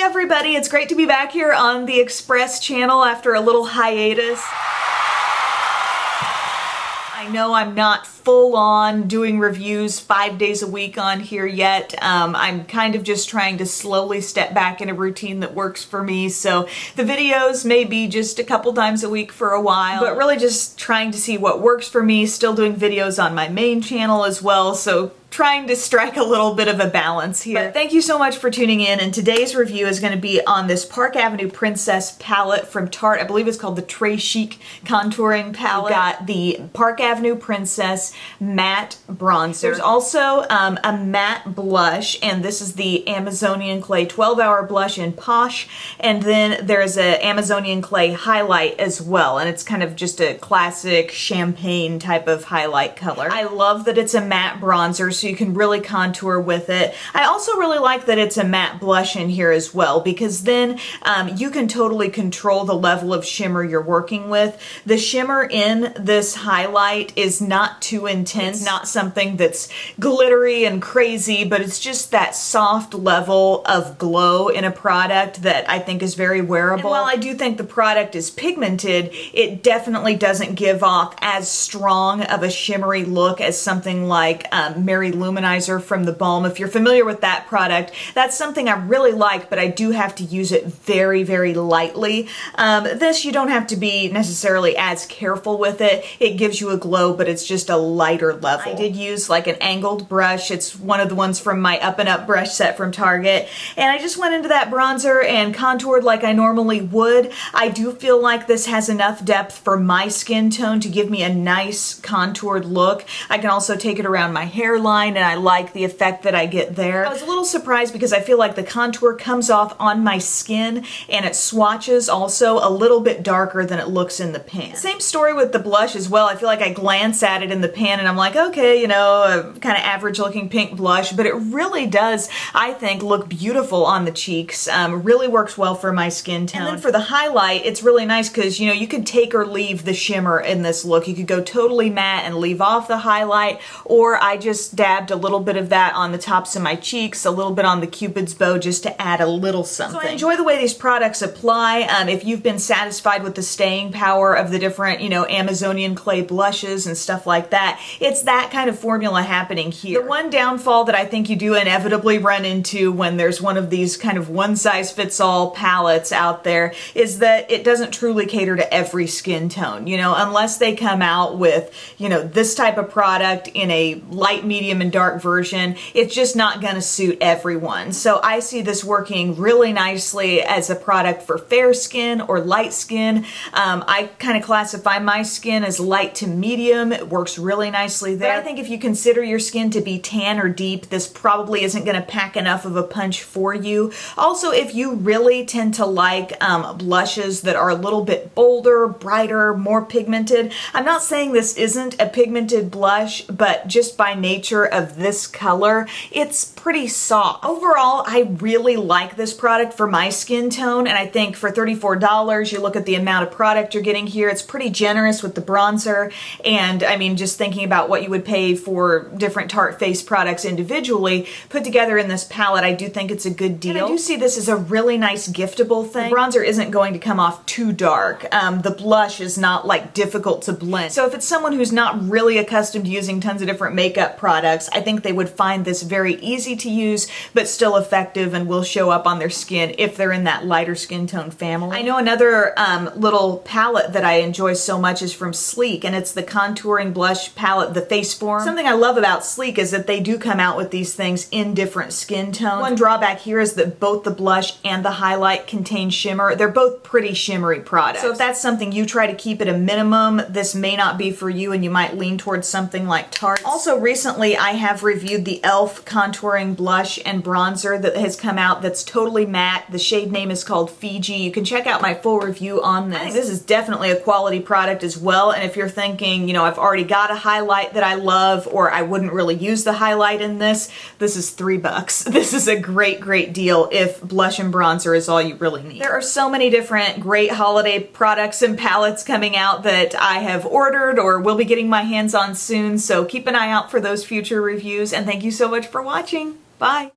everybody, it's great to be back here on the Express channel after a little hiatus. I know I'm not full on doing reviews 5 days a week on here yet. I'm kind of just trying to slowly step back in a routine that works for me, so the videos may be just a couple times a week for a while, but really just trying to see what works for me, still doing videos on my main channel as well, so trying to strike a little bit of a balance here. But thank you so much for tuning in, and today's review is going to be on this Park Avenue Princess palette from Tarte. I believe it's called the Chic contouring palette. We've got the Park Avenue Princess matte bronzer. There's also a matte blush, and this is the Amazonian Clay 12-hour blush in Posh, and then there's a Amazonian Clay highlight as well, and it's kind of just a classic champagne type of highlight color. I love that it's a matte bronzer, so you can really contour with it. I also really like that it's a matte blush in here as well, because then you can totally control the level of shimmer you're working with. The shimmer in this highlight is not too intense, not something that's glittery and crazy, but it's just that soft level of glow in a product that I think is very wearable. And while I do think the product is pigmented, it definitely doesn't give off as strong of a shimmery look as something like Mary Luminizer from the Balm. If you're familiar with that product, that's something I really like, but I do have to use it very, very lightly. This, you don't have to be necessarily as careful with it. It gives you a glow, but it's just a lighter level. I did use like an angled brush. It's one of the ones from my Up and Up brush set from Target, and I just went into that bronzer and contoured like I normally would. I do feel like this has enough depth for my skin tone to give me a nice contoured look. I can also take it around my hairline, and I like the effect that I get there. I was a little surprised because I feel like the contour comes off on my skin, and it swatches also a little bit darker than it looks in the pan. Same story with the blush as well. I feel like I glance at it in the pan and I'm like, okay, you know, a kind of average looking pink blush, but it really does, I think, look beautiful on the cheeks. Really works well for my skin tone. And then for the highlight, it's really nice because, you know, you could take or leave the shimmer in this look. You could go totally matte and leave off the highlight, or I just dabbed a little bit of that on the tops of my cheeks, a little bit on the Cupid's bow, just to add a little something. So I enjoy the way these products apply. If you've been satisfied with the staying power of the different, you know, Amazonian Clay blushes and stuff like that, it's that kind of formula happening here. The one downfall that I think you do inevitably run into when there's one of these kind of one-size-fits-all palettes out there is that it doesn't truly cater to every skin tone. You know, unless they come out with, you know, this type of product in a light, medium, and dark version, it's just not going to suit everyone. So I see this working really nicely as a product for fair skin or light skin. I kind of classify my skin as light to medium. It works really nicely there. But I think if you consider your skin to be tan or deep, this probably isn't going to pack enough of a punch for you. Also, if you really tend to like blushes that are a little bit bolder, brighter, more pigmented, I'm not saying this isn't a pigmented blush, but just by nature of this color, it's pretty soft. Overall, I really like this product for my skin tone, and I think for $34, you look at the amount of product you're getting here, it's pretty generous with the bronzer, and I mean, just thinking about what you would pay for different Tarte face products individually, put together in this palette, I do think it's a good deal. And I do see this as a really nice giftable thing. The bronzer isn't going to come off too dark. The blush is not like difficult to blend. So if it's someone who's not really accustomed to using tons of different makeup products, I think they would find this very easy to use, but still effective and will show up on their skin if they're in that lighter skin tone family. I know another little palette that I enjoy so much is from Sleek, and it's the contouring blush palette, the Face Form. Something I love about Sleek is that they do come out with these things in different skin tones. One drawback here is that both the blush and the highlight contain shimmer. They're both pretty shimmery products. So if that's something you try to keep at a minimum, this may not be for you, and you might lean towards something like Tarte. Also recently, I have reviewed the e.l.f. contouring blush and bronzer that has come out that's totally matte. The shade name is called Fiji. You can check out my full review on this. I think this is definitely a quality product as well, and if you're thinking, you know, I've already got a highlight that I love, or I wouldn't really use the highlight in this, this is $3. This is a great, great deal if blush and bronzer is all you really need. There are so many different great holiday products and palettes coming out that I have ordered or will be getting my hands on soon, so keep an eye out for those future reviews, and thank you so much for watching. Bye!